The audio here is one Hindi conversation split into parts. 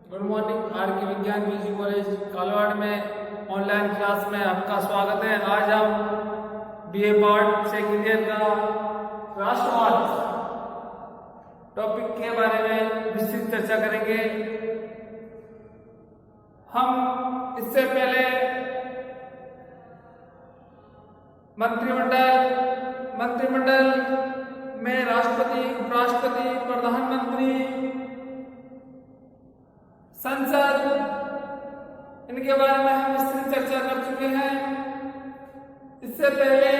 Good morning. आर के विज्ञान पीजी कॉलेज कालवाड़ में ऑनलाइन क्लास में आपका स्वागत है। आज हम बीए पार्ट सेकंड ईयर का राष्ट्रवाद टॉपिक के बारे में विस्तृत चर्चा करेंगे। हम इससे पहले मंत्रिमंडल में राष्ट्रपति, उपराष्ट्रपति, प्रधानमंत्री, संसद, इनके बारे में हम विस्तृत चर्चा कर चुके हैं। इससे पहले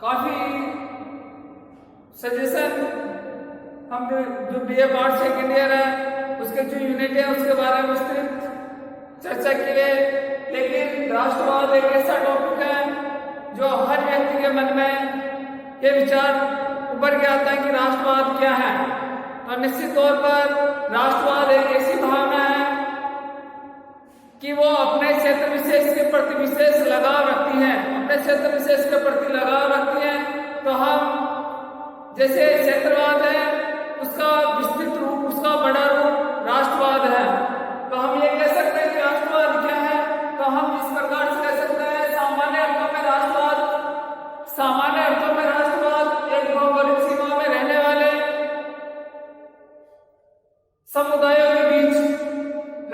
काफी सजेशन हम जो बीए पार्ट सेकेंड ईयर है उसके जो यूनिट है उसके बारे में विस्तृत चर्चा किए, लेकिन राष्ट्रवाद एक ऐसा टॉपिक है जो हर व्यक्ति के मन में ये विचार उभर के आता है कि राष्ट्रवाद क्या है। तो निश्चित तौर पर राष्ट्रवाद एक ऐसी भावना है कि वो अपने क्षेत्र विशेष के प्रति विशेष लगाव रखती है, अपने क्षेत्र विशेष के प्रति लगाव रखती है। तो हम जैसे क्षेत्रवाद है उसका विस्तृत रूप, उसका बड़ा रूप राष्ट्रवाद है। तो हम ये कह सकते हैं कि राष्ट्रवाद क्या है। तो हम इस प्रकार से कह सकते हैं सामान्य अर्थों में राष्ट्रवाद एक भौगोलिक सीमा में रहने वाले समुदायों के बीच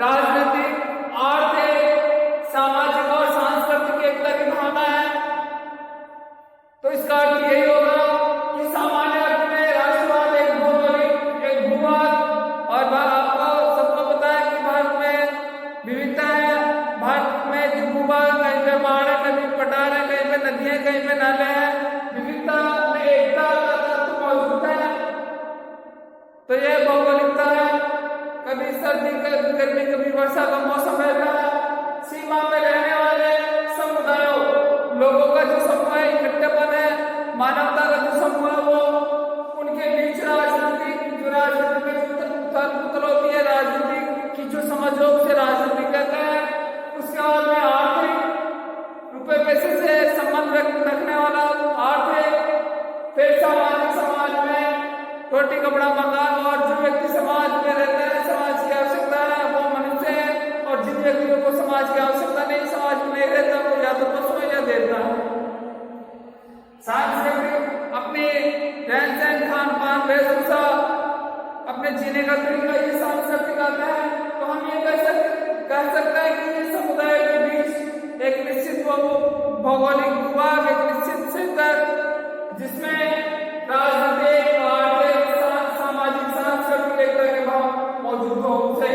राजनीतिक, आर्थिक, सामाजिक और सांस्कृतिक एकता की भावना है। तो इसका अर्थ यही होगा कि सामान्य अर्थ में राष्ट्रवाद एक भौगोलिक, एक भूभाग, और आपको सबको पता है कि भारत में विविधता है। भारत में जो भूभाग, कहीं पे पहाड़ है, कहीं पठार है, कहीं पे नदियां, कहीं पे नाले हैं, विविधता में एकता का तत्व मौजूद है। तो यह भौगोलिकता है। कभी सर्दी, कभी गर्मी, कभी वर्षा का मौसम रहता है। सीमा में रहने वाले समुदायों, लोगों का जो समूह है, इकट्ठेपन है, मानवता का जो समूह है, वो उनके बीच राजनीति में उथल-पुथल होती है। राजनीति की जो समझ हो उसे राजनीति कहते हैं। उसके बाद में आर्थिक, रुपए पैसे से संबंध रखने वाला आर्थिक, फिर सामाजिक, समाज में रोटी कपड़ा मकान, और जो व्यक्ति समाज में रहते हैं, समाज की आवश्यकता है वो मनुष्य है, और जिन व्यक्तियों को समाज की आवश्यकता नहीं, समाज में नहीं रहता, वो या तो पशु है या देवता है। सांस्कृतिक, अपने रहन सहन, खान पान, वेशभूषा, अपने जीने का तरीका, ये सांस्कृतिक आता है। तो हम ये कह सकते हैं कि ये समुदाय के बीच एक निश्चित भौगोलिक भूभाग, एक निश्चित क्षेत्र जिसमें राजनीतिक, आर्थिक, सामाजिक, सांस्कृतिक एकता के भाव मौजूद हो, उसे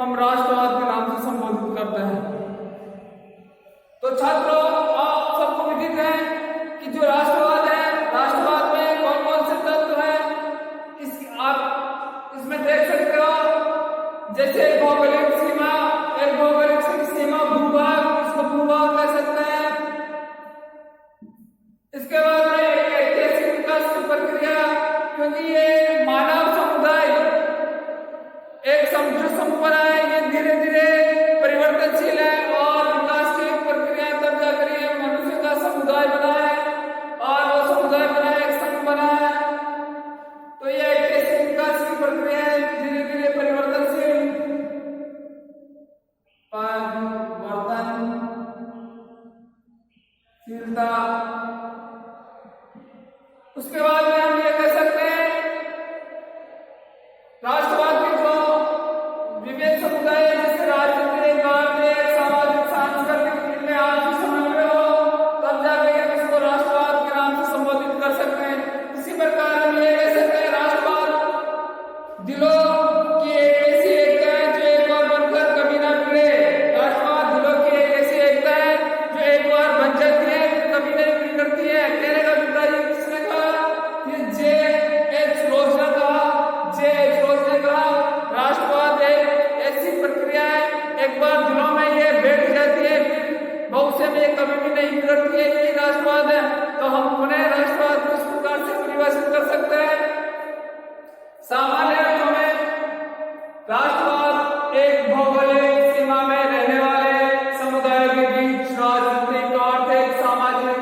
हम राष्ट्रवाद के नाम से संबोधित करते हैं। तो छात्रों, आप सबको विदित है कि जो राष्ट्रवाद है, राष्ट्रवाद में कौन कौन से तत्व है आप इसमें देख सकते हो। जैसे भौगोलिक सीमा, एक भौगोलिक सीमा, भूभाग, इसको भूभाग कह सकते हैं। इसके बाद में ऐतिहासिक विकास की प्रक्रिया, क्योंकि ये मानव समुदाय एक संपदा है, ये धीरे धीरे परिवर्तनशील है, और विकास की प्रक्रिया तब जाकर ये मनुष्य का समुदाय बना है, और वो समुदाय बना है, एक संघ बना है। तो ये ऐतिहासिक विकास की प्रक्रिया है, धीरे धीरे परिवर्तनशील, परिवर्तनशीलता। उसके बाद में हम ये कह सकते हैं राष्ट्रवाद के जो विविध समुदाय है, जैसे राजनीतिक, आर्थिक, सामाजिक, सांस्कृतिक, इनमें आपसी समन्वय हो, तब जाकर हम इसको राष्ट्रवाद के नाम से संबोधित कर सकते हैं। इसी प्रकार हम ये कह सकते हैं राष्ट्रवाद दिलों की एक ऐसी एकता है जो एक बार बनकर कभी ना बिगड़े। राष्ट्रवाद दिलों की एक ऐसी एकता है जो एक बार बन जाती है, कभी नहीं बिगड़ती है। कहने का भिखारी किसने कहा? ये जे.एच. रोज ने कहा राष्ट्रवाद एक ऐसी प्रक्रिया है, एक बार दिलों में ये बैठ जाती है, फिर भविष्य में कभी भी नहीं बिगड़ती है। यही राष्ट्रवाद है। तो हम पुनः राष्ट्रवाद को इस प्रकार से परिभाषित कर सकते हैं। सामान्य अर्थों में राष्ट्रवाद एक भौगोलिक सीमा में रहने वाले समुदायों के बीच राजनीतिक, आर्थिक, सामाजिक,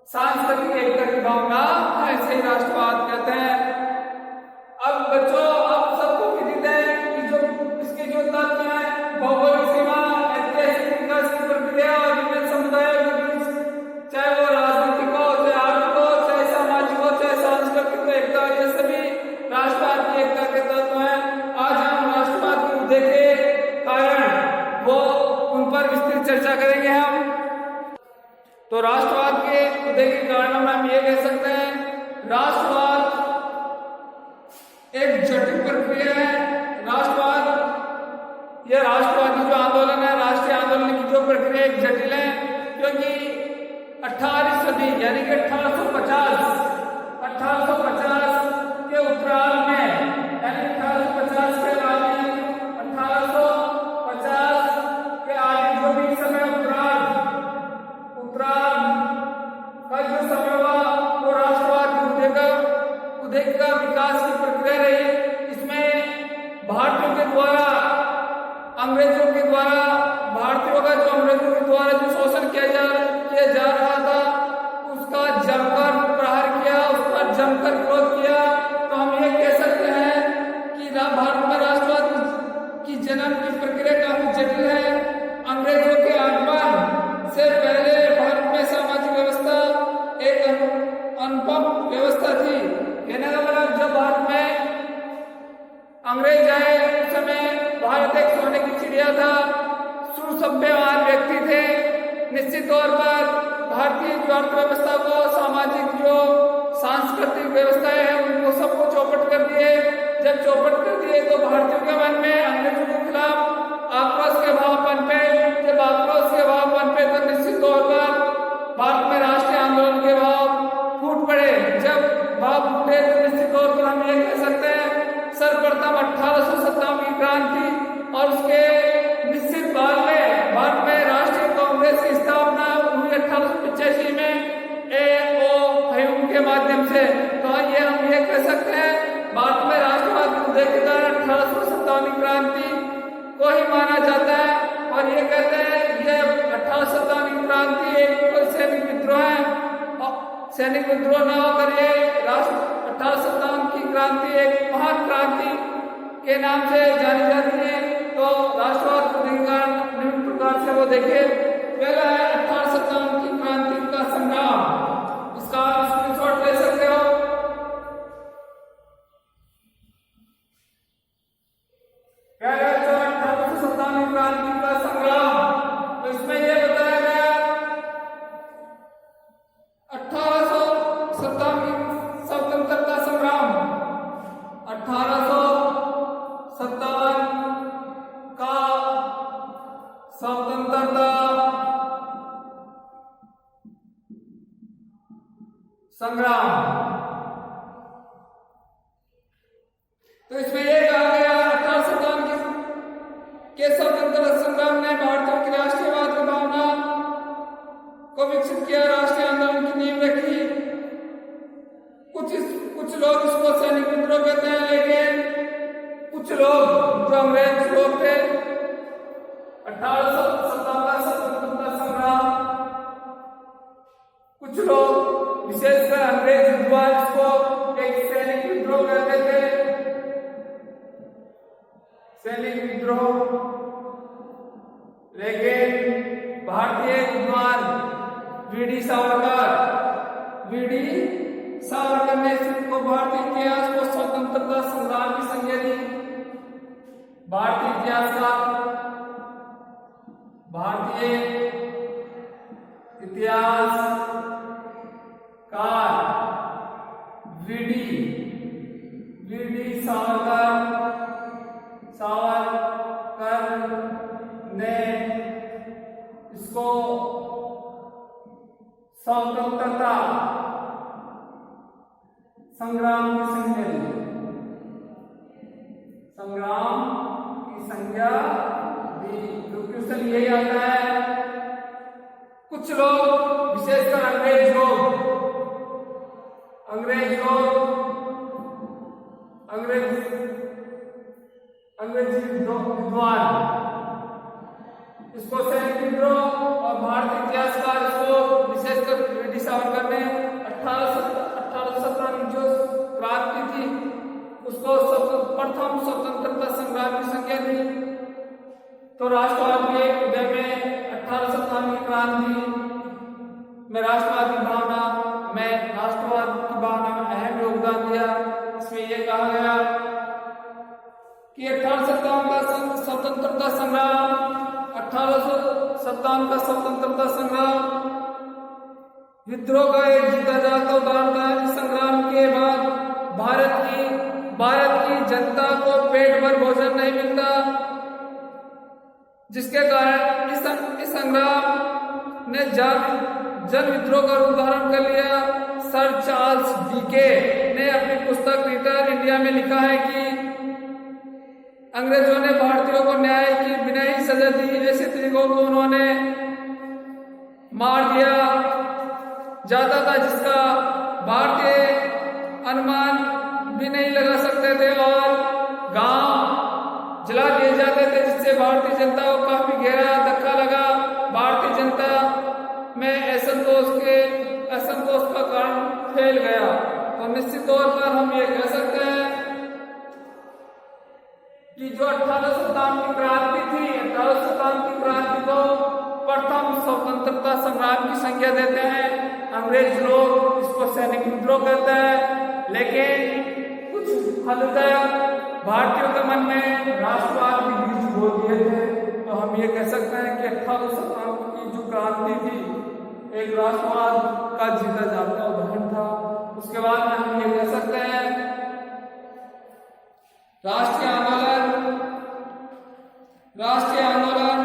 सांस्कृतिक एकता की भावना ऐसे ही राष्ट्रवाद राष्ट्रवाद एक जटिल प्रक्रिया है। राष्ट्रवाद, यह राष्ट्रवादी जो आंदोलन है, राष्ट्रीय आंदोलन की जो प्रक्रिया एक जटिल है, क्योंकि 18वीं सदी यानी कि 1850 के उत्तरार्ध में, यानी 1850 के आदि 1850 के आदि जो भी समय उत्तरार्ध का जो समय हुआ वो राष्ट्रवाद उदय का विकास की प्रक्रिया रही। इसमें भारतीयों के द्वारा अंग्रेजों के द्वारा भारतीयों का जो अंग्रेजों के द्वारा जो शोषण किया जा रहा था उसका जमकर प्रहार किया, उसका जमकर विरोध किया। तो हम ये कह सकते हैं कि भारत में राष्ट्रवाद की जन्म की प्रक्रिया काफी जटिल है। अंग्रेजों के आगमन से पहले भारत में सामाजिक व्यवस्था एक अनुपम व्यवस्था थी। कहने का मतलब जब भारत में अंग्रेज आए उस समय भारत एक सोने की चिड़िया था, सुसभ्यवान व्यक्ति थे। निश्चित तौर पर भारतीय जो अर्थव्यवस्था को, सामाजिक जो सांस्कृतिक व्यवस्थाएं हैं उनको सबको चौपट कर दिए। जब चौपट कर दिए तो भारतीयों के मन में अंग्रेजों के खिलाफ आक्रोश के भाव पनपे। जब आक्रोश के भाव पनपे तो निश्चित तौर पर भारत में राष्ट्रीय आंदोलन के भाव फूट पड़े। जब भाव फूटे तो निश्चित तौर पर हम ये कह सकते हैं सर्वप्रथम 1857 की क्रांति और उसके निश्चित बाद में भारत में राष्ट्रीय कांग्रेस की स्थापना हुई 1885 में A.O. ह्यूम के माध्यम से। तो ये हम ये कह सकते हैं भारत में राष्ट्रवाद उदय के कारण 1857 क्रांति को ही माना जाता है। और ये कहते हैं ये 1857 क्रांति एक सैनिक विद्रोह है, सैनिक विद्रोह न होकर ये 1857 की क्रांति एक महान क्रांति के नाम से जानी जाती है। तो राष्ट्रवाद निम्न प्रकार से वो देखे। पहला है 1857 की क्रांति का संग्राम, इसका स्क्रीनशॉट ले सकते हो। पहला 1857 क्रांति का संग्राम, तो इसमें यह बताया गया 1857 स्वतंत्रता संग्राम, 1857 का स्वतंत्रता संग्राम। तो इसमें यह कहा गया 1857 के स्वतंत्रता संग्राम ने भारतीयों की राष्ट्रीयवाद की भावना को विकसित किया, राष्ट्रीय आंदोलन की नींव रखी। कुछ लोग इसको सैनिक विद्रोह कहते हैं, लेकिन कुछ लोग जो अंग्रेज लोग थे 1857 का स्वतंत्रता संग्राम, कुछ लोग विशेषकर अंग्रेज विद्वान इसको एक सैनिक विद्रोह कहते थे, सैनिक विद्रोह। लेकिन भारतीय विद्वान वीडी सावरकर ने इसको भारतीय इतिहास को स्वतंत्रता संग्राम की संज्ञा दी। भारतीय इतिहासकार वीडी सावरकर ने इसको स्वतंत्रता संग्राम की संज्ञा दी। जो क्वेश्चन यही आता है, कुछ लोग विशेषकर अंग्रेज विद्वान इसको सैनिक विद्रोह और भारतीय इतिहासकार इसको विशेषकर वीडी सावरकर ने 1817 की जो क्रांति थी उसको प्रथम स्वतंत्रता संग्राम की संज्ञा दी। तो राष्ट्रवाद के उदय में 1857 की क्रांति में राष्ट्रवाद की भावना में अहम योगदान दिया। इसमें यह कहा गया कि 1857 का स्वतंत्रता संग्राम 1857 का स्वतंत्रता संग्राम विद्रोह का एक जीता जागता उदाहरण था। इस संग्राम के जनता को पेट भर भोजन नहीं मिलता, जिसके कारण इस संग्राम ने जन विद्रोह का रूप धारण कर लिया। सर चार्ल्स डीके ने अपनी पुस्तक रिटर्न इंडिया में लिखा है कि अंग्रेजों ने भारतीयों को न्याय की बिना ही सजा दी, ऐसे तरीकों को उन्होंने मार दिया जाता था जिसका भारतीय अनुमान भी नहीं लगा सकते थे, और गांव जला दिए जाते थे, जिससे भारतीय जनता को काफी गहरा धक्का लगा। भारतीय जनता में असंतोष का कारण फैल गया। तो निश्चित तौर पर हम ये कह सकते हैं कि जो 1857 की क्रांति थी, 1857 की क्रांति को प्रथम स्वतंत्रता संग्राम की संज्ञा देते हैं। अंग्रेज लोग इसको सैनिक विद्रोह कहते हैं, लेकिन कुछ हद तक भारतीयों के मन में राष्ट्रवाद के बीज बो दिए थे। तो हम ये कह सकते हैं कि 1857 की जो क्रांति थी एक राष्ट्रवाद का जीता जागता उदाहरण था। उसके बाद में हम ये कह सकते हैं राष्ट्रीय आंदोलन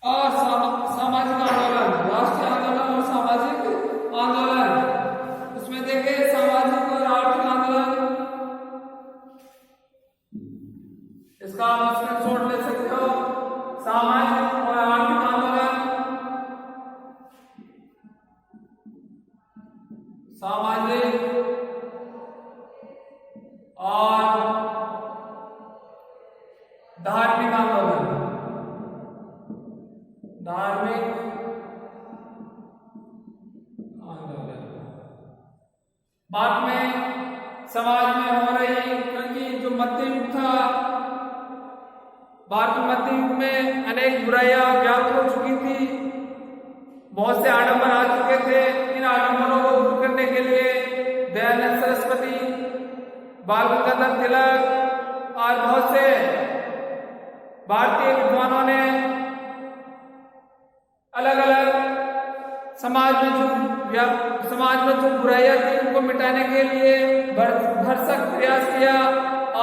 और सामाजिक आंदोलन, राष्ट्रीय आंदोलन और सामाजिक आंदोलन। उसमें देखिए सामाजिक और आर्थिक आंदोलन, इसका आप स्क्रीनशॉट ले सकते हो। सामाजिक और आर्थिक आंदोलन, सामाजिक और धार्मिक आंदोलन, बाद में समाज में हो रही, क्योंकि जो मध्य युग था, भारत मध्य युग में अनेक बुराइयां व्याप्त हो चुकी थी, बहुत से आडंबर आ चुके थे। इन आडंबरों को दूर करने के लिए दयानंद सरस्वती, बाल गंगाधर तिलक और बहुत से भारतीय विद्वानों ने अलग अलग समाज में जो बुराइयां थी उनको मिटाने के लिए भरसक प्रयास किया।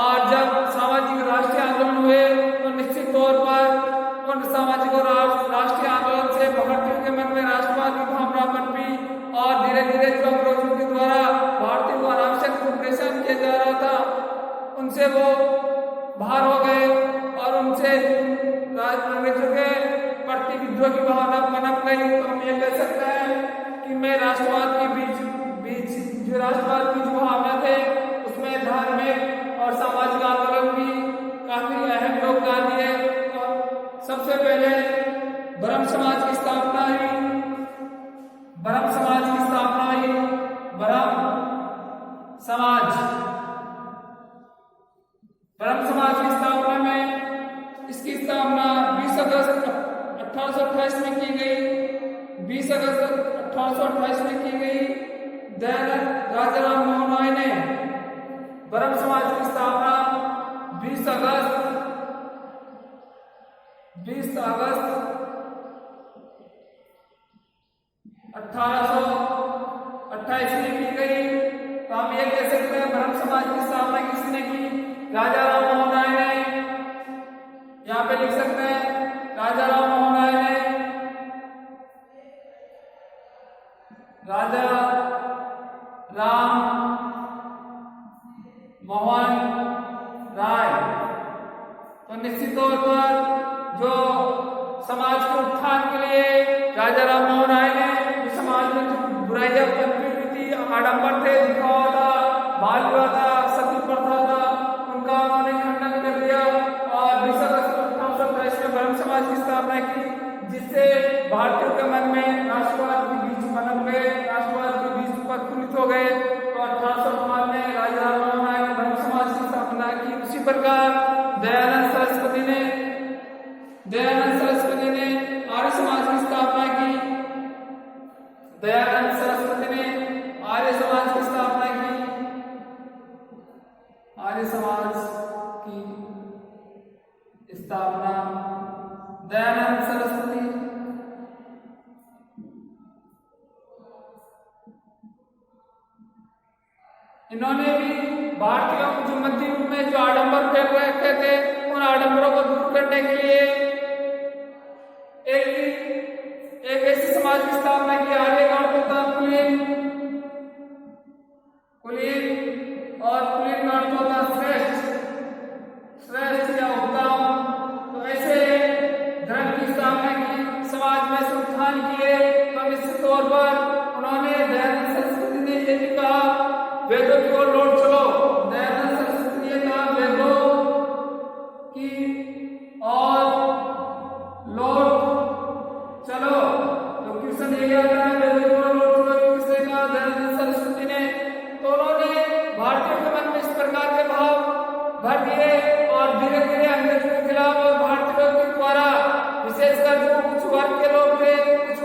और जब सामाजिक राष्ट्रीय आंदोलन हुए तो निश्चित तौर पर उन सामाजिक और राष्ट्रीय आंदोलन से भारतीयों के मन में राष्ट्रवाद की भावना पनपी, और धीरे धीरे जो अंग्रेजों के द्वारा भारतीयों को अनावश्यक परेशान किया जा रहा था उनसे वो बाहर हो गए, और उनसे अंग्रेजों के प्रति विद्रोह की भावना पनप गई। तो हम ये कह सकते हैं कि मैं राष्ट्रवाद के बीच जो राष्ट्रवाद की जो भावना थे उसमें धार्मिक और सामाजिक आंदोलन भी काफी अहम योगदान दिए। और सबसे पहले ब्रह्म समाज की स्थापना हुई। ब्रह्म समाज की स्थापना में इसकी स्थापना 20 अगस्त 1828 में की गई। 20 अगस्त 1828 में की गई। दयानंद राजाराम मोहन राय ने ब्रह्म समाज की स्थापना 20 अगस्त 1828 में की गई। तो हम ये कह सकते हैं ब्रह्म समाज की स्थापना किसने की? राजाराम मोहन राय ने। यहाँ पे लिख सकते हैं राजाराम मोहन राय ने। राजा राम मोहन राय। तो निश्चित तौर पर जो समाज के उत्थान के लिए राजाराम मोहन राय ने समाज में जो बुराइयां पनपी हुई थी, आडंबर थे, दिखावा था, बाल विवाह था, सती प्रथा था, उनका उन्होंने खंडन कर दिया और 20 अगस्त 1828 में ब्रह्म समाज की स्थापना की, जिससे भारतीयों के मन में राष्ट्रवाद के बीज पनप गए, राष्ट्रवाद के बीज प्रफुल्लित हो गए। तो 1858 में राजाराम मोहन राय ने ब्रह्म समाज की स्थापना की। उसी प्रकार दयानंद सरस्वती ने आर्य समाज की स्थापना की। दयानंद सरस्वती ने आर्य समाज की स्थापना की। आर्य समाज की स्थापना दयानंद सरस्वती। इन्होंने भी भारतीयों को जो मध्य युग में जो आडंबर फैल रखे थे उन आडंबरों को दूर करने के लिए एक ऐसे समाज की स्थापना की। आर्य गण था कुलीन, और कुलीन गण को था श्रेष्ठ या उत्तम। तो ऐसे धर्म की स्थापना की, समाज में संस्थान किए। तो निश्चित तौर पर उन्होंने दयानंद सरस्वती ने ये भी कहा, वेदों की ओर लौट चलो। दयानंद सरस्वती ने कहा वेदों की और लौट चलो। तो क्वेश्चन ये आता है वेदों की ओर लौट चलो किसने कहा? दयानंद सरस्वती ने। तो उन्होंने भारतीयों के मन में इस प्रकार के भाव भर दिए और धीरे धीरे अंग्रेजों के खिलाफ और भारतीयों के द्वारा, विशेषकर जो कुछ वर्ग के लोग थे, कुछ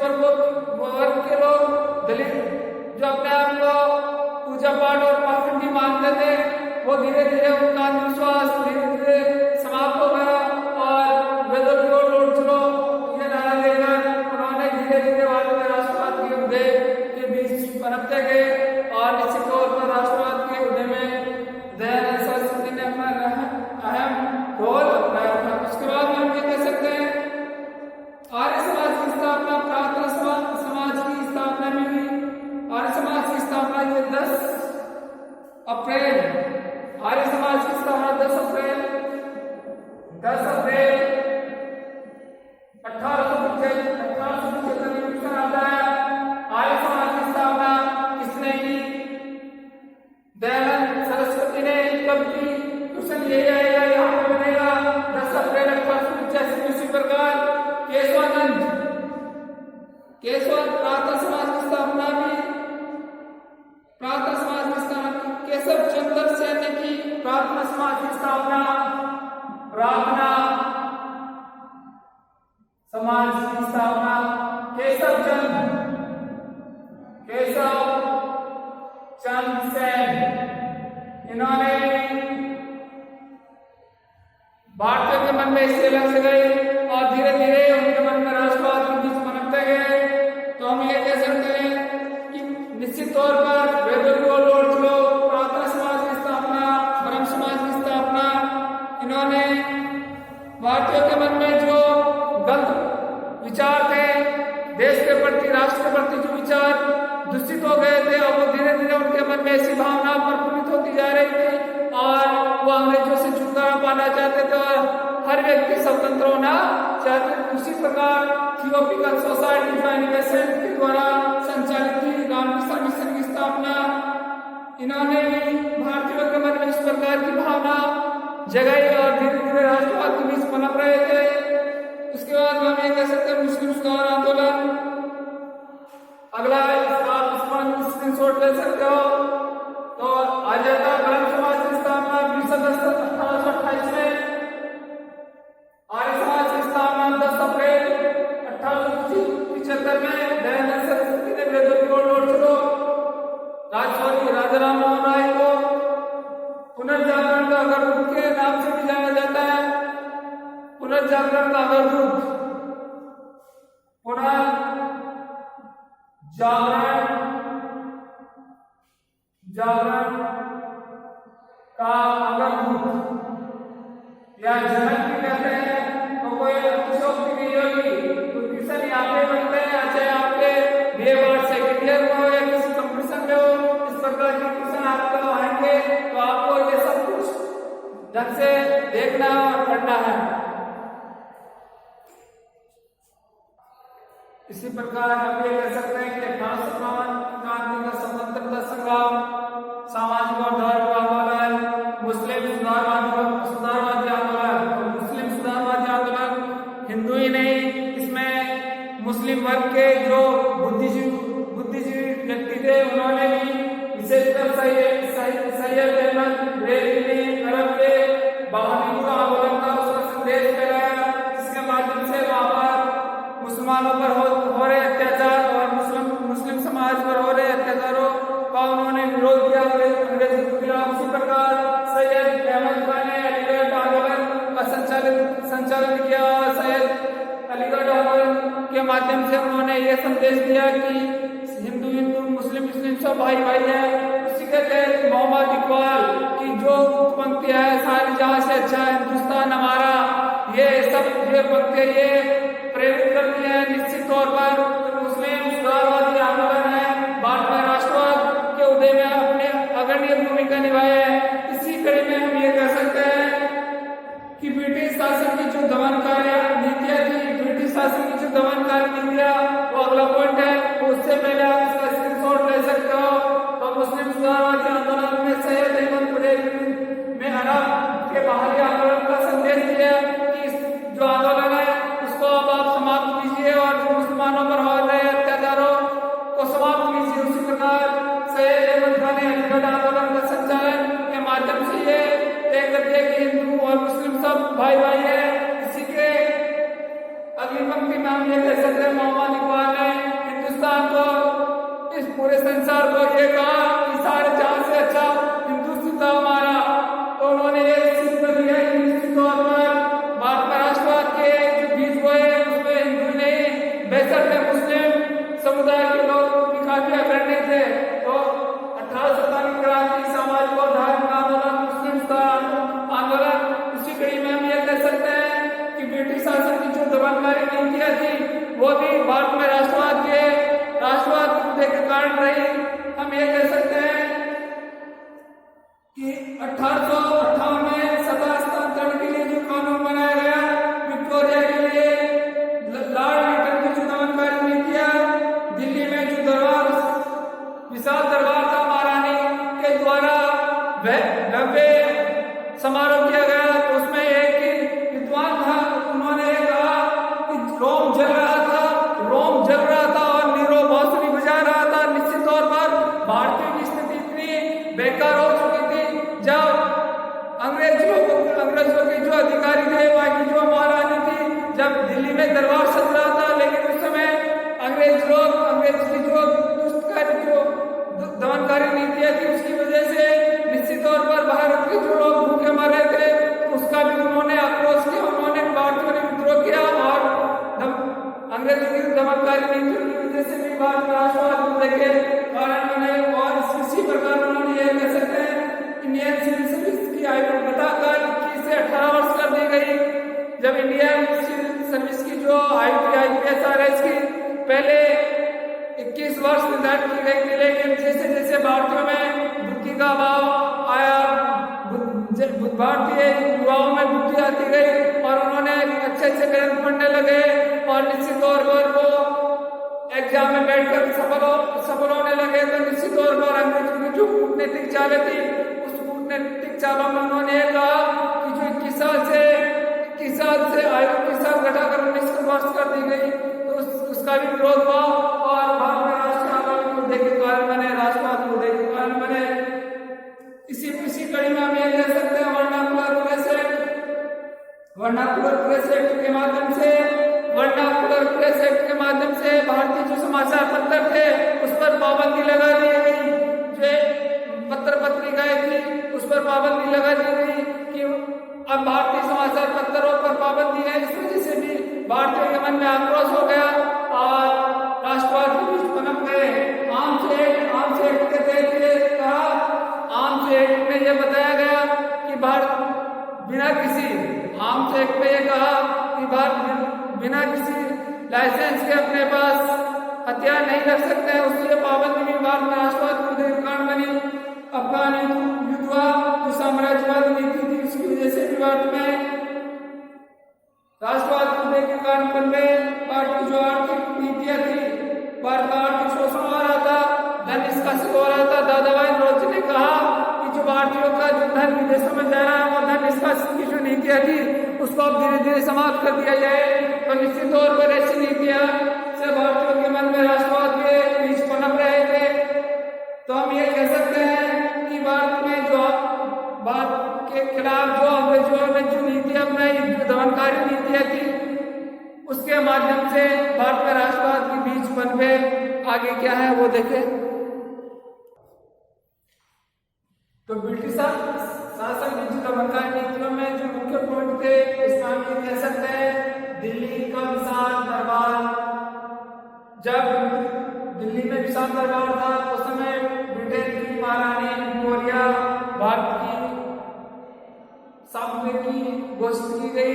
वर्ग के लोग दलित जो अपने आप को पूजा पाठ और पाखंडी मानते थे, वो धीरे धीरे उनका अंधविश्वास धीरे धीरे समाप्त हो गया और वेदों की ओर लौट चलो ये नारा देकर उन्होंने धीरे धीरे भारत में राष्ट्रवाद के उदय के बीच पनपते गए। और निश्चित तौर पर राष्ट्रवाद के उदय में दयानंद सरस्वती ने अपना अहम रोल अपनाया था। उसके बाद हम ये कह सकते हैं आर्य समाज की स्थापना, प्रार्थना समाज की स्थापना में हुई। आर्य समाज की स्थापना ये 10 अप्रैल, आर्य समाज की स्थापना 10 अप्रैल 1875 में आता है। आर्य समाज की स्थापना किसने की? दयानंद सरस्वती ने। कब की? क्वेश्चन ये आएगा, यहाँ पे बनेगा 10 अप्रैल 1885। इसी प्रकार केशवानंद प्रार्थना समाज की स्थापना भी, प्रार्थना समाज की स्थापना केशव चंद्र सेन ने की। प्रार्थना समाज की स्थापना, प्रार्थना समाज की स्थापना केशव चंद सेन, इन्होंने भारतीयों के मन में इससे लग गए और धीरे धीरे उनके मन में राष्ट्रवाद के बीच पनपते गए। तो हम ये कह सकते हैं कि निश्चित तौर पर वेदों की ओर लौट चलो, प्रार्थना समाज की स्थापना, ब्रह्म समाज की स्थापना, इन्होंने भारतीयों के मन में जो गलत विचार थे, देश के प्रति, राष्ट्र के प्रति जो विचार दूषित हो गए थे, और वो धीरे धीरे उनके मन में ऐसी भावना प्रफुल्लित होती जा रही थी और वो अंग्रेजों से छुटकारा पाना चाहते थे और हर व्यक्ति स्वतंत्र होना चाहते थे। उसी प्रकार थियोसॉफिकल सोसाइटी जो एनिमेशन के द्वारा संचालित थी, रामकृष्ण मिशन की स्थापना, इन्होंने भी भारतीयों के मन में इस प्रकार की भावना जगाई और धीरे धीरे राष्ट्रवाद के बीच पनप रहे थे। उसके बाद हम ये कह सकते हैं मुस्लिम सुधार आंदोलन। अगला स्क्रीनशॉट ले सकते हो। तो आ जाता है ब्रह्म समाज की स्थापना 20 अगस्त 1828 में। आर्य समाज की स्थापना 10 अप्रैल 1875 में। दयानंद सरस्वती ने वेदों की ओर लौट चलो। राजौरी राजा राम मोहन राय को पुनर्जागरण का अग्रदूत के नाम से भी जाना जाता है। पुनर्जागरण का अग्रदूत, जागरण का अग्रदूत या जनक भी कहते हैं। तो कोई अतिशयोक्ति नहीं होगी। तो क्वेश्चन यहाँ पे बनते हैं, चाहे आपके बीए बोर्ड सेकेंड ईयर में हो या किसी कंपटीशन में हो, इस प्रकार के क्वेश्चन आपको आएंगे। तो आपको ये सब कुछ ढंग से देखना और पढ़ना है। इसी प्रकार हम ये कह सकते हैं कि 1852 क्रांति का स्वतंत्रता संग्राम, सामाजिक और धार्मिक आंदोलन, मुस्लिम सुधारवादी आंदोलन। मुस्लिम सुधारवादी आंदोलन हिंदू ही नहीं, इसमें मुस्लिम वर्ग के जो बुद्धिजीवी व्यक्ति थे उन्होंने भी, विशेषकर सैयद अहमद रेलवी अरब के बहानी का आंदोलन का उसका संदेश फैलाया, जिसके माध्यम से वहां पर मुसलमानों पर हो रहे अत्याचार और मुस्लिम समाज पर हो रहे अत्याचारों का उन्होंने विरोध किया अंग्रेजों के खिलाफ। उसी प्रकार सैयद अहमद खान ने अलीगढ़ आंदोलन का संचालन किया और सैयद अलीगढ़ आंदोलन के माध्यम से उन्होंने यह संदेश दिया कि हिंदू मुस्लिम सब भाई भाई है। उसी उसके तहत मोहम्मद इकबाल की जो पंक्तियां है, सारी जहां से अच्छा है हिंदुस्तान हमारा, ये सब ये पंक्तियां ये प्रेरित करती है निश्चित तौर पर मुस्लिम सुधारवादी आंदोलन है, भारत में राष्ट्रवाद के उदय में अपने अग्रणी भूमिका निभाई है। इसी कड़ी में हम ये कह सकते हैं कि ब्रिटिश शासन की जो दमनकारी नीतियां थी, ब्रिटिश शासन की जो दमनकारी नीतियां, वो अगला पॉइंट है, उससे पहले आप इसका स्क्रीनशॉट ले सकते हो। तो मुस्लिम सुधारवादी आंदोलन में सैयद अहमद कुरैशी में अरब के बाहरी आंदोलन का संदेश दिया कि जो आंदोलन है उसको अब आप समाप्त कीजिए और जो मुसलमानों पर हो रहे अत्याचारों को समाप्त कीजिए। उसी प्रकार सैयद अहमद खान ने अलीगढ़ आंदोलन का संचालन के माध्यम से ये तय कर दिया कि हिंदू और मुस्लिम सब भाई भाई है। इसी के अगली पंक्ति में हम ये कह सकते हैं मोहम्मद इकबाल ने हिंदुस्तान को, इस पूरे संसार को ये कहा कि सारे जहां से अच्छा हिंदुस्तान हमारा। तो उन्होंने ये सिद्ध कर दिया कि निश्चित तौर पर भारत में राष्ट्रवाद के जो बीज बोए उसमें हिंदू नहीं बेहतर थे, मुस्लिम समुदाय के लोग भी काफी अग्रणी थे। तो 1857 की क्रांति, सामाजिक और धार्मिक आंदोलन, मुस्लिम आंदोलन, उसी कड़ी में हम ये कह सकते हैं कि ब्रिटिश शासन की जो दमनकारी नीतियां थी वो भी भारत में राष्ट्रवाद के कारण रही। हम ये कह सकते हैं कि 1858 में सत्ता हस्तांतरण के लिए जो कानून बनाया गया विक्टोरिया के लिए, लॉर्ड लिटन की जो दमनकारी नीतियां, दिल्ली में जो दरबार, विशाल दरबार था महारानी के द्वारा भव्य समारोह किया गया, तो उसमें एक विद्वान था, उन्होंने कहा कि रोम जल रहा था और नीरो बांसुरी बजा रहा था। निश्चित तौर पर भारतीय की स्थिति इतनी बेकार हो चुकी थी जब अंग्रेजों के जो अधिकारी थे, वहां की जो महारानी थी, जब दिल्ली में दरबार सज रहा था, लेकिन उस समय अंग्रेज की जो दुष्टकारी जो दमनकारी नीतियां थी उसकी वजह से निश्चित तौर पर भारत के जो लोग भूखे मर रहे थे, उसका भी उन्होंने आक्रोश किया, उन्होंने भारतीयों ने विद्रोह किया और अंग्रेजों की दमनकारी नीतियों की वजह से भी भारत में राष्ट्रवाद के कारण बने। और इसी प्रकार उन्होंने यह कह सकते हैं इंडियन सिविल सर्विस की आयु बताकर 21 से 18 वर्ष कर दी गई। जब इंडियन सिविल सर्विस की जो आयु थी IPS की पहले 21 वर्ष निर्धारित की गई थी, लेकिन जैसे जैसे भारतीयों में बुद्धि का अभाव आया, भारतीय युवाओं में बुद्धि आती गई और उन्होंने अच्छे ग्रंथ पढ़ने लगे और निश्चित तौर पर वो एग्जाम में बैठकर सफल होने लगे। तो निश्चित तौर पर अंग्रेजों की जो कूटनीतिक चालें थी, उस कूटनीतिक चालों में उन्होंने कहा कि जो 21 साल से आयु 21 साल घटाकर 19 वर्ष कर दी गई, तो उसका भी विरोध हुआ और भारत में राष्ट्रीय आंदोलन के उदय के कारण बने, राष्ट्रवाद के उदय के कारण बने। इसी कड़ी में हम ये कह सकते हैं वर्नाकुलर प्रेस एक्ट के माध्यम से भारतीय जो समाचार पत्र थे उस पर पाबंदी लगा दी गई, जो पत्र पत्रिकाएं थी उस पर पाबंदी लगा दी गई कि अब भारतीय समाचार पत्रों पर पाबंदी है। इस वजह से भी भारतीयों के मन में आक्रोश हो गया और राष्ट्रवाद के बीच पनप गए। आर्म्स एक्ट के तहत कहा, आर्म्स एक्ट में यह बताया गया कि भारत बिना किसी, आर्म्स एक्ट में यह कहा कि भारत बिना किसी लाइसेंस के अपने पास हथियार नहीं रख सकते हैं, उसकी पाबंदी भी भारत में राष्ट्रवाद के कारण बनी। अफगान युद्ध हुआ, जो साम्राज्यवादी नीति थी उसकी वजह से भी भारत में राष्ट्रवाद के कारण बन गए। भारत की जो आर्थिक नीतियां थी, भारत का आर्थिक शोषण हो रहा था, धन निष्कासित हो रहा था। दादा भाई नौरोजी ने कहा कि जो भारतीयों का जो धन विदेशों में जा रहा है, वो धन निष्कासित की जो नीतियां थी उसको अब धीरे धीरे समाप्त कर दिया जाए। तो निश्चित तौर पर ऐसी नीतियां से भारतीयों के मन में राष्ट्रवाद के बीच पनप रहे थे। तो हम ये कह सकते हैं कि भारत में जो भारत के खिलाफ जो अंग्रेजों ने जो नीतियां अपनाई, जो दमनकारी नीतियां थी, उसके माध्यम से भारत में राष्ट्रवाद के बीच बन गए। आगे क्या है वो देखें। तो ब्रिटिश शासन की जो दमनकारी नीतियों में जो मुख्य पॉइंट थे, इसमें हम ये कह सकते हैं दिल्ली का विशाल दरबार, जब दिल्ली में विशाल दरबार था उस समय ब्रिटेन की महारानी समझौते की घोषणा की गई।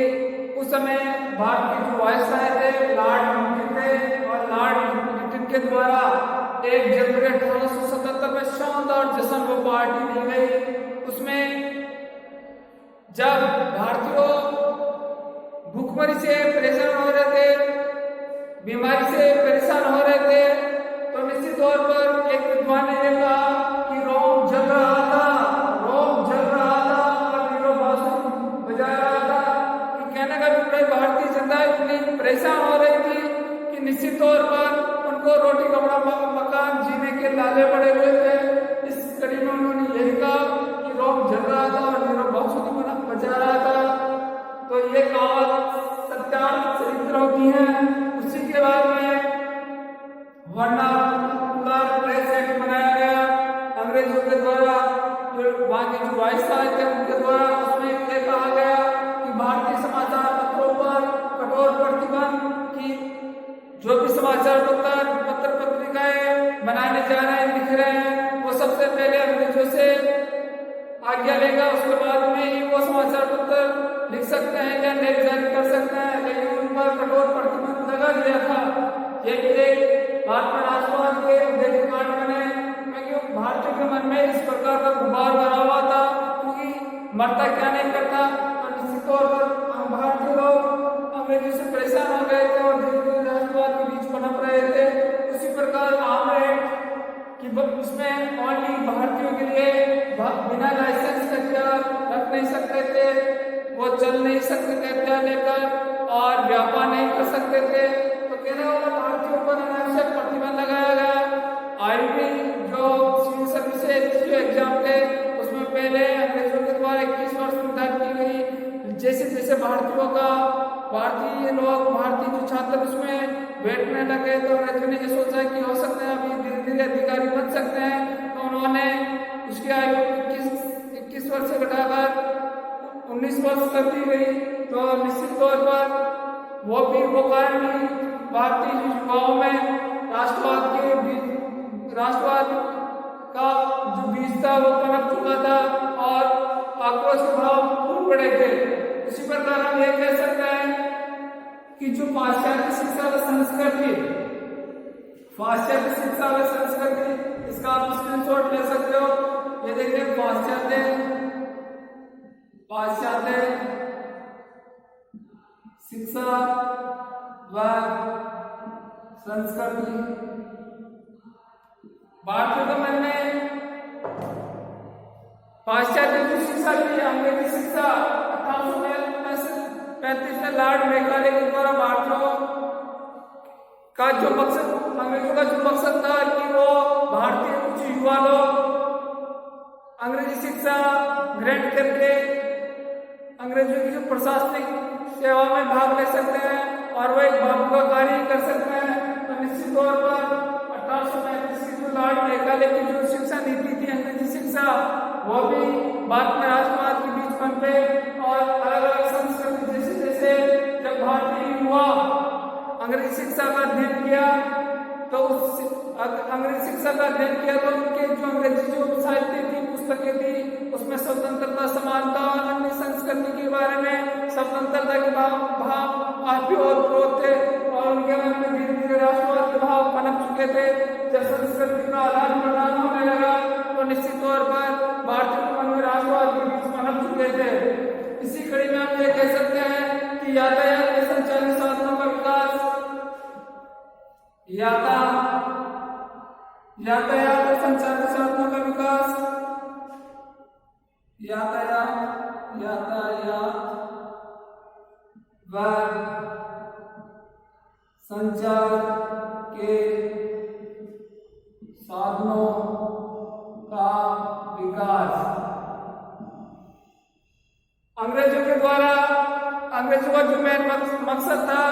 उस समय भारत के जो वायसराय थे लॉर्ड माउंटबेटन थे, और लॉर्ड माउंटबेटन के द्वारा 1 जनवरी 1877 में शानदार जश्न वो पार्टी दी गई। उसमें जब भारतीयों भूखमरी से परेशान हो रहे थे, बीमारी से परेशान हो रहे थे, तो निश्चित तौर पर एक विद्वान ने कहा कि रोम जल रहा था, रोम जल रहा था और विरोधाभास बजा रहा था। कि कहने का भी भारतीय जनता इतनी परेशान हो रही थी कि निश्चित तौर पर उनको रोटी कपड़ा मकान जीने के लाले पड़े हुए थे। इस कड़ी में उन्होंने यही कहा कि रोम जल रहा था और विरोधाभास बजा रहा था। तो ये कहावत सत्यार्थ चरित्र होती है। उसी के बाद में वर्नाकुलर प्रेस एक्ट बनाया गया अंग्रेजों के द्वारा, जो वहां के जो वायसराय थे उनके द्वारा। उसमें यह कहा गया कि भारतीय समाचार पत्रों पर कठोर प्रतिबंध की, जो भी समाचार पत्र पत्रिकाएं बनाने जा रहे हैं, लिख रहे हैं, वो सबसे पहले अंग्रेजों से आज्ञा लेगा, उसके बाद में ही वो समाचार पत्र लिख सकते हैं या लेख जारी कर सकते हैं। लेकिन उन पर कठोर प्रतिबंध लगा दिया था। ये एक भारत राष्ट्रवाद के उद्देश्य कार्ड बने, क्योंकि भारतीयों के मन में इस प्रकार का गुबार भरा हुआ था, क्योंकि मरता क्या नहीं करता। और निश्चित तौर पर भारतीय लोग अंग्रेजों से परेशान हो गए थे और धीरे धीरे राष्ट्रवाद के बीच पनप रहे थे। उसी प्रकार आम एक्ट कि उसमें ओनली भारतीयों के लिए बिना लाइसेंस के हथियार रख नहीं सकते थे, वो चल नहीं सकते थे हथियार लेकर, और व्यापार नहीं कर सकते थे। तो कहने वाला भारतीयों पर अनावश्यक प्रतिबंध लगाया गया। आईबी जो सिविल सर्विसेज जो एग्जाम थे उसमें पहले अंग्रेजों के द्वारा 21 वर्ष निर्धारित की गई। जैसे जैसे भारतीय जो छात्र उसमें बैठने लगे, तो अंग्रेजों ने ये सोचा कि हो सकता है अभी धीरे धीरे अधिकारी बन सकते हैं। तो उन्होंने उसकी आयु 21 वर्ष से घटाकर 19 वर्ष कर दी गई। तो निश्चित तौर पर वो भी वो कारण नहीं, भारतीय युवाओं में राष्ट्रवाद का जो बीज था वो पनप चुका था और आक्रोश के भाव फूट पड़े थे। इसी प्रकार हम ये कह सकते हैं कि जो पाश्चात्य शिक्षा व संस्कृति, इसका आप स्क्रीनशॉट ले सकते हो। ये देखिए पाश्चात्य शिक्षा व संस्कृति। भारतीयों के मन में पाश्चात्य की शिक्षा की अंग्रेजी शिक्षा 1835 में लॉर्ड मैकाले के द्वारा भारतीयों का जो मकसद, अंग्रेजों का जो मकसद था कि वो भारतीय कुछ युवा लोग अंग्रेजी शिक्षा ग्रहण करके अंग्रेजों की जो प्रशासनिक सेवा में भाग ले सकते हैं और वो एक बाबू कार्य कर सकते हैं। तो निश्चित तौर पर 1835 की जो लॉर्ड मैकाले की जो शिक्षा नीति थी अंग्रेजी शिक्षा, वो भी भारत में राष्ट्रवाद के बीच पनपे और अलग अलग संस्कृति जैसे जैसे जब भारतीय युवा अंग्रेजी शिक्षा का अध्ययन किया तो अंग्रेजी शिक्षा का अध्ययन किया तो उनके जो अंग्रेजी जो साहित्य थी, पुस्तकें थी, उसमें स्वतंत्रता, समानता और अन्य संस्कृति के बारे में स्वतंत्रता के भाव काफी और क्रोध थे और उनके मन में धीरे धीरे राष्ट्रवाद के भाव पनप चुके थे। जब संस्कृति का आदान प्रदान होने लगा तो निश्चित तौर पर भारतीय के मन में राष्ट्रवाद के बीच पनप चुके थे। इसी कड़ी में हम ये कह सकते हैं कि यातायात के संचालित साधनों का विकास, यातायात के संचालित साधनों का विकास, यातायात व संचार के साधनों का विकास। अंग्रेजों के द्वारा, अंग्रेजों का जो मेन मकसद था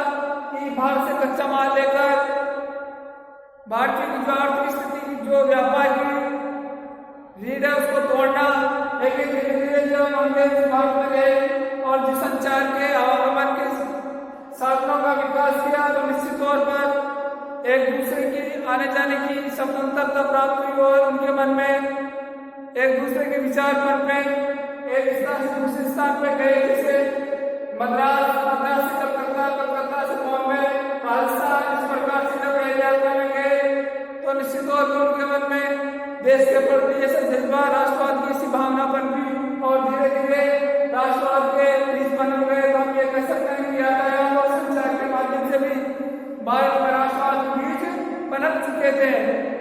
कि भारत से कच्चा माल लेकर भारतीय की जो आर्थिक स्थिति की जो व्यापार की रीढ़ है उसको तोड़ना। लेकिन धीरे धीरे जब अंग्रेज भारत में गए और जो संचार के आवागमन के साधनों का विकास किया तो निश्चित तौर पर एक दूसरे की आने जाने की स्वतंत्रता प्राप्त हुई और उनके मन में एक दूसरे के विचार मन में एक स्थान से दूसरे स्थान पे गए, जैसे मद्रास, मद्रास से कलकत्ता, कलकत्ता से बॉम्बे, राजस्थान, इस प्रकार से जब ये यात्रा में गए तो निश्चित तौर पर उनके मन में देश के प्रति ऐसा जज्बा, राष्ट्रवाद की ऐसी भावना बन गई और धीरे धीरे राष्ट्रवाद के बीज बन गए। तो हम ये कह सकते हैं कि यातायात और संचार के माध्यम से भी भारत में राष्ट्रवाद के बीज पनप चुके थे।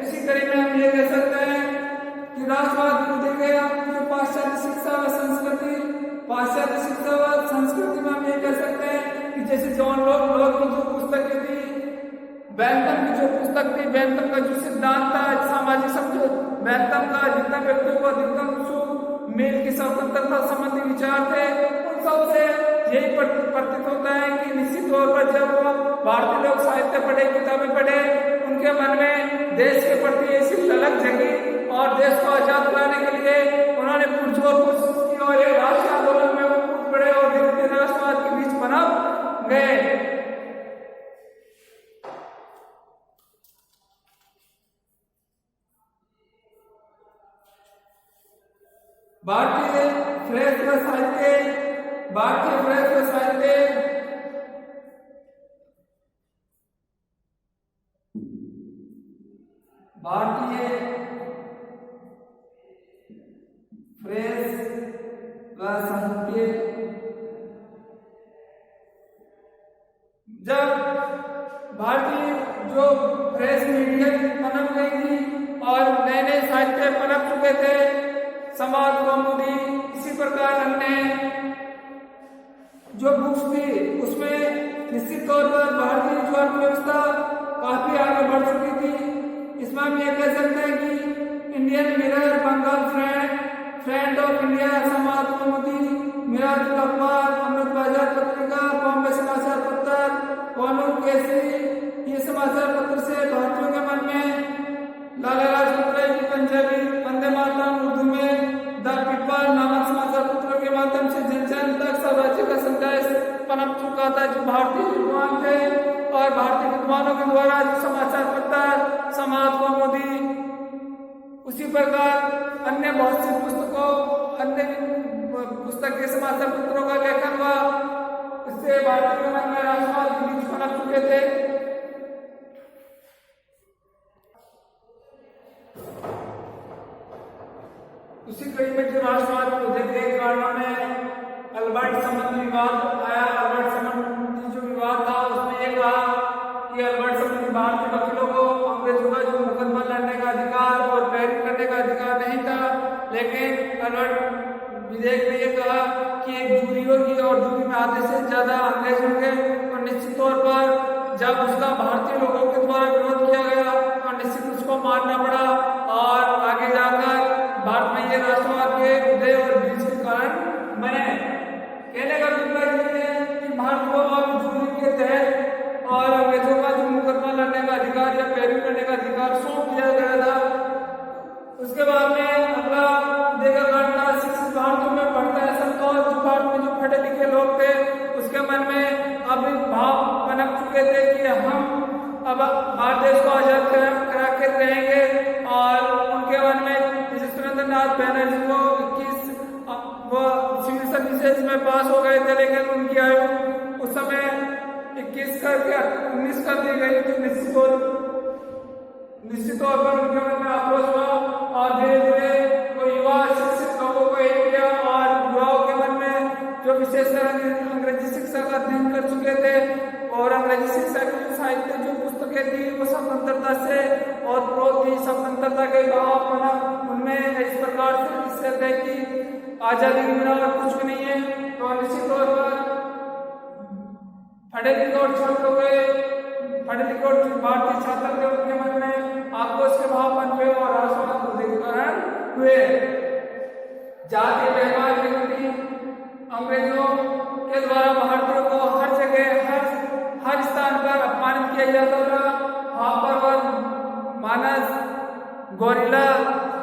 इसी कड़ी में हम ये कह सकते हैं कि राष्ट्रवाद को देखे जो पाश्चात्य शिक्षा व संस्कृति, पाश्चात्य शिक्षा व संस्कृति में हम ये कह सकते हैं कि जैसे जॉन लॉक की जो पुस्तकें थी, बैंथम की जो पुस्तक थी, बैंथम का जो सिद्धांत था सामाजिक समझो, बैंथम का जितना व्यक्तियों को अधिकतम सुख मेल की स्वतंत्रता संबंधी विचार थे, उन सब से यही प्रतीत होता है कि निश्चित तौर पर जब वो भारतीय लोग साहित्य पढ़े, किताबें पढ़े, उनके मन में देश के प्रति ऐसी ललक जगी और देश को आजाद कराने के लिए उन्होंने पुरजोर कोशिश की और एक राष्ट्रीय आंदोलन में वो कूद पड़े और धीरे धीरे राष्ट्रवाद के बीच पनप गए। भारतीय प्रेस व साहित्य, भारतीय प्रेस व साहित्य, भारतीय प्रेस व साहित्य, जब भारतीय जो प्रेस मीडिया पनप गई थी और नए नए साहित्य पनप चुके थे, समाज कौमुदी, इसी प्रकार अन्य जो बुक्स थी उसमें निश्चित तौर पर भारतीय जो अर्थव्यवस्था काफी आगे बढ़ चुकी थी। इसमें हम ये कह सकते हैं कि Indian Mirror, Bengal friend, friend of India, Samaj Kaumudi, Mirajul अखबार, अमृत बाजार पत्रिका, बॉम्बे समाचार पत्र, कानून केसरी, ये समाचार पत्र से भारतीयों के मन में लाला लाजपत राय की पंजाबी, वंदे मातरम उर्दू में, द पीपल नामक समाचार पत्रों के माध्यम से जन जन तक स्वराज्य का संदेश पनप चुका था। जो भारतीय विद्वान थे और भारतीय विद्वानों के द्वारा जो समाचार पत्र, समाज कौमुदी, उसी प्रकार अन्य बहुत सी पुस्तकों, अन्य पुस्तक के समाचार पत्रों का लेखन हुआ, इससे भारतीय के मन में राष्ट्रवाद के बीज पनप चुके थे। उसी कड़ी में जो राष्ट्रवाद को देखते के कारणों में अल्बर्ट समंत विवाद आया। अल्बर्ट समंत जो विवाद था उसमें यह कहा कि अल्बर्ट समंत भारतीय वकीलों को अंग्रेजों का जो मुकदमा लड़ने का अधिकार और पैरवी करने का अधिकार नहीं था, लेकिन अल्बर्ट विधेयक में यह कहा कि एक जूरी होगी और जूरी में आधे से ज्यादा अंग्रेज होंगे और निश्चित तौर पर जब उसका भारतीय लोगों के द्वारा विरोध किया गया तो निश्चित उसको मारना पड़ा और आगे जाकर भारत में ये राष्ट्रवाद के उदय और बीज के कारण बने। कहने का मतलब ये है कि भारत को अब जूरी के तहत और अंग्रेजों का जो मुकदमा लड़ने का अधिकार या पैरवी करने का अधिकार सौंप दिया गया था। उसके बाद में अगला देखा घटना शिक्षित भारत में बढ़ता है सबको, जो भारत में जो पढ़े लिखे लोग थे उसके मन में अब भाव पनप चुके थे कि हम अब भारत देश को आजाद करा के रहेंगे और उनके मन में सुरेंद्रनाथ बैनर्जी को 21 वो सिविल सर्विसेज में पास हो गए थे, लेकिन उनकी आयु उस समय 21 करके 19 कर दी गई थी। निश्चित तौर पर उनके मन में आक्रोश हुआ और धीरे धीरे वो युवा शिक्षित लोगों को एक किया और युवाओं के मन में जो विशेष अंग्रेजी शिक्षा का अध्ययन कर चुके थे और अंग्रेजी शिक्षा की साहित्य जो पुस्तकें थी वो स्वतंत्रता से और प्रोत थी, स्वतंत्रता के भाव बना उनमें इस प्रकार से इससे थे कि आजादी के बिना और कुछ भी नहीं है। तो निश्चित तौर पर पढ़े लिखे और छात्रों के भारतीय छात्र के उनके मन में आक्रोश के भाव बन गए और राष्ट्रवाद को देखकर हुए। जाति व्यवहार के प्रति अंग्रेजों के द्वारा भारतीयों को हर जगह हर स्थान पर अपमानित किया जाता था। वहां पर मानस, गोरिल्ला,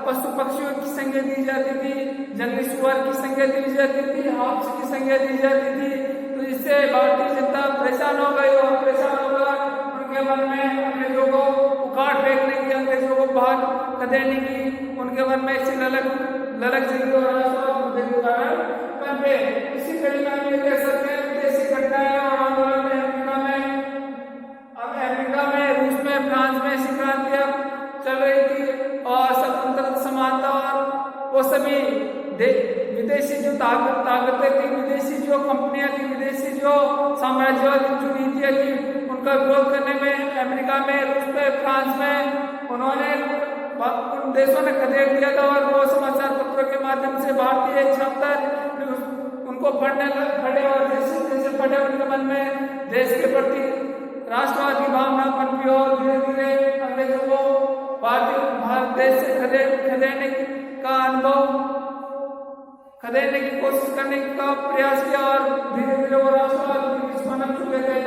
पशु पक्षियों की संज्ञा दी जाती थी, जंगली सुअर की संज्ञा दी जाती थी, हाथ की संज्ञा दी जाती थी। तो इससे भारतीय जनता परेशान हो गई और परेशान होकर उनके मन में अंग्रेजों को उखाड़ फेंकने की, अंग्रेजों को बाहर खदेड़ने की उनके मन में ऐसी ललक ललक जी को राष्ट्रवाद मुद्दे के कारण पनपे। इसी कड़ी में हम ये कह सकते हैं विदेशी घटनाएं और आंदोलन में अमेरिका में, रूस में, फ्रांस में ऐसी क्रांतियां चल रही थी और स्वतंत्रता, समानता और वो सभी विदेशी जो ताकतें थी, विदेशी जो कंपनियां थी, विदेशी जो साम्राज्यवादी जो नीतियां थी, उनका विरोध करने में अमेरिका में, रूस में, फ्रांस में उन्होंने उन देशों ने खदेड़ दिया था और वो समाचार पत्रों के माध्यम से भारतीय छात्र उनको पढ़े और जैसे पढ़े उनके मन में देश के प्रति राष्ट्रवाद की भावना पनपी और धीरे धीरे अंग्रेजों को भारत देश से खदेड़ने का अनुभव, खदेड़ने की कोशिश करने का प्रयास किया और धीरे धीरे वो राष्ट्रवाद के बीच बन चुके थे।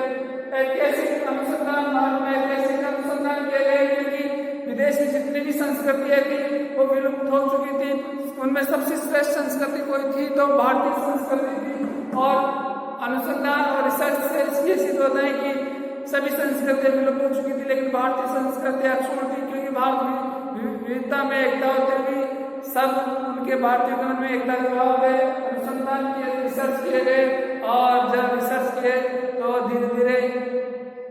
ऐतिहासिक अनुसंधान, भारत में ऐतिहासिक अनुसंधान किए गए क्योंकि विदेश की जितनी भी संस्कृतियां थी वो विलुप्त हो चुकी थी। उनमें सबसे श्रेष्ठ संस्कृति कोई थी तो भारतीय संस्कृति थी और अनुसंधान और रिसर्च से ये सिद्ध होता है कि सभी संस्कृतियां विलुप्त हो चुकी थी, लेकिन भारतीय संस्कृति अक्षुण्ण थी क्योंकि भारत विविधता में एकता होते हुए सब उनके भारतीय मन में एकता के भाव है। अनुसंधान किए, रिसर्च किए गए और जब रिसर्च किए तो धीरे धीरे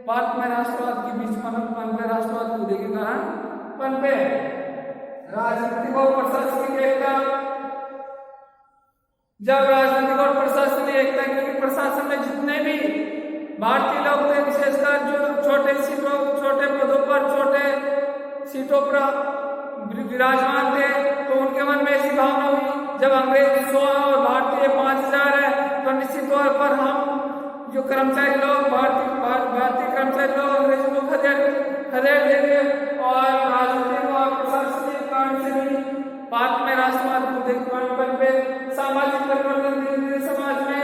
भारत में राष्ट्रवाद के बीच पनपे, राष्ट्रवाद मुद्दे के कारण पनपे। राजनीतिक और प्रशासनिक एकता, जब राजनीतिक और प्रशासनिक एकता, क्योंकि प्रशासन में जितने भी भारतीय लोग थे, विशेषकर जो छोटे पदों पर, छोटे सीटों पर विराजमान थे, तो उनके मन में ऐसी भावना हुई जब अंग्रेज 100 और भारतीय 5000 है तो निश्चित तौर पर हम जो कर्मचारी लोग, भारतीय कर्मचारी लोग अंग्रेजों को खदेड़ देंगे और राजनीतिक और प्रशासनिक कारण से भी भारत में राष्ट्रवाद मुद्दे पे सामाजिक परिवर्तन धीरे धीरे समाज में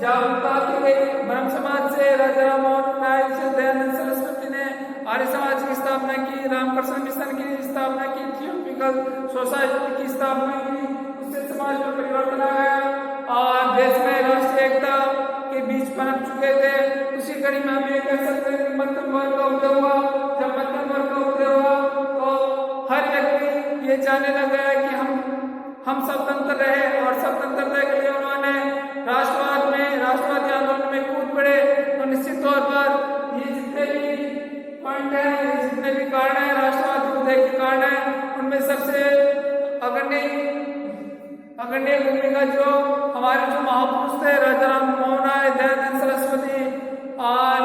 जागरूकता की गई। ब्रह्म समाज से राजा राम मोहन राय से दयानंद सरस्वती ने आर्य समाज की स्थापना की, रामकृष्ण मिशन की स्थापना की, थियोसॉफिकल सोसाइटी की स्थापना की, उससे समाज में परिवर्तन आ गया और देश में राष्ट्रीय एकता के बीच पनप चुके थे। उसी कड़ी में हम ये कह सकते हैं कि मध्यम वर्ग का उदय हुआ। जब मध्यम वर्ग का उदय हुआ तो हर व्यक्ति ये चाहने लगा है कि हम स्वतंत्र रहे और स्वतंत्रता के लिए उन्होंने राष्ट्रवादी आंदोलन में कूद पड़े। तो निश्चित तौर पर ये जितने भी पॉइंट है, ये जितने भी कारण है राष्ट्रवाद मुद्दे के कारण है, उनमें सबसे अग्रणी भूमिका जो हमारे जो महापुरुष थे राजा राम मोहन राय, दयानंद सरस्वती, और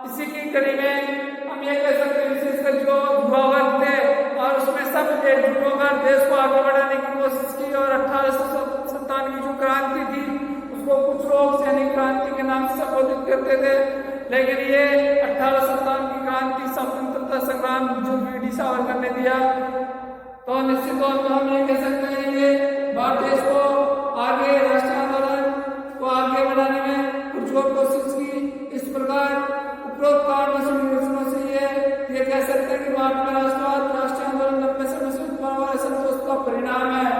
इसी की कड़ी में हम ये कह सकते हैं विशेषकर जो युवा वर्ग थे और उसमें सब एकजुट होकर देश को आगे बढ़ाने की कोशिश की और 1857 की जो क्रांति थी उसको कुछ लोग सैनिक क्रांति के नाम से संबोधित करते थे, लेकिन ये 1857 की क्रांति स्वतंत्रता संग्राम जो वीर सावरकर ने दिया। तो निश्चित तौर पर हम ये कह सकते हैं कि भारत देश को आगे राष्ट्रीय आंदोलन को आगे बढ़ाने में पुरजोर कोशिश की। इस प्रकार उपरोक्त कारणों से ये कह सकते हैं कि भारत में राष्ट्रीय आंदोलन लंबे समय से उत्पन्न हुआ असंतोष का परिणाम है।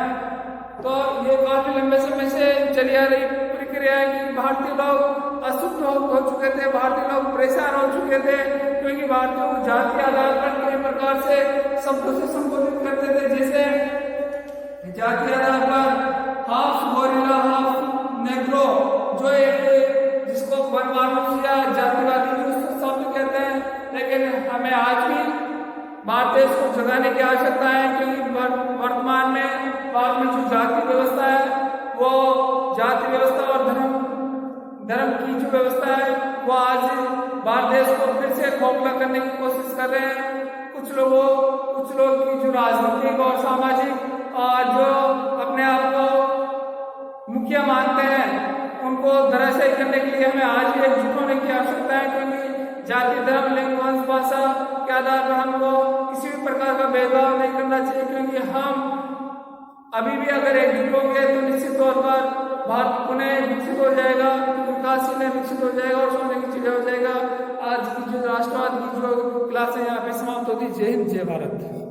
तो ये काफी लंबे समय से चली आ रही प्रक्रिया है कि भारतीय लोग असुख हो चुके थे, भारतीय लोग परेशान हो चुके थे क्योंकि भारतीयों को जाति आधार पर कई प्रकार से शब्दों से संबोधित करते थे, जैसे जाति आधार पर हाफ गोरिल्ला, हाफ नेग्रो, जो एक जिसको वनमानुष या जातिवादी शब्द कहते हैं। लेकिन हमें आज भी भारत देश को जगाने की आवश्यकता है क्योंकि वर्तमान में भारत में जो जाति व्यवस्था है वो जाति व्यवस्था और धर्म की जो व्यवस्था है वो आज भारत देश को फिर से खोखला करने की कोशिश कर रहे हैं। कुछ लोग की जो राजनीतिक और सामाजिक और जो अपने आप को मुखिया मानते हैं उनको धराशायी करने के लिए हमें आज भी एकजुट होने की आवश्यकता है क्योंकि जाति, धर्म, लिंग, वंश, भाषा के आधार पर हमको किसी भी प्रकार का भेदभाव नहीं करना चाहिए क्योंकि हम अभी भी अगर एकजुट होंगे तो निश्चित तौर पर भारत पुनः विकसित हो जाएगा, विकासशील में विकसित हो जाएगा और सोने की चीजें हो जाएगा। आज की जो राष्ट्रवाद की जो क्लास है यहाँ पे समाप्त होती। जय हिंद, जय भारत।